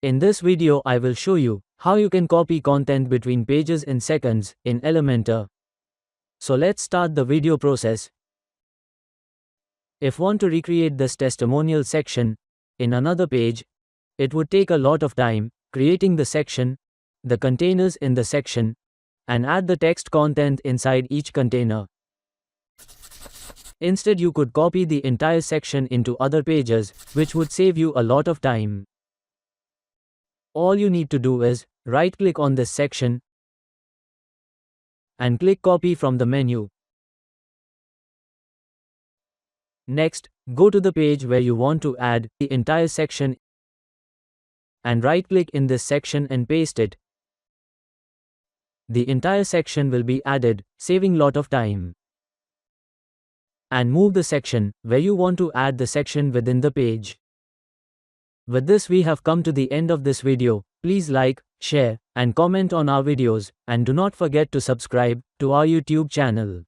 In this video I will show you how you can copy content between pages in seconds in Elementor. So let's start the video process. If want to recreate this testimonial section in another page, it would take a lot of time creating the section, the containers in the section, and add the text content inside each container. Instead, you could copy the entire section into other pages, which would save you a lot of time. All you need to do is right-click on this section and click Copy from the menu. Next, go to the page where you want to add the entire section and right-click in this section and paste it. The entire section will be added, saving lot of time. And move the section where you want to add the section within the page. With this we have come to the end of this video. Please like, share, and comment on our videos, and do not forget to subscribe to our YouTube channel.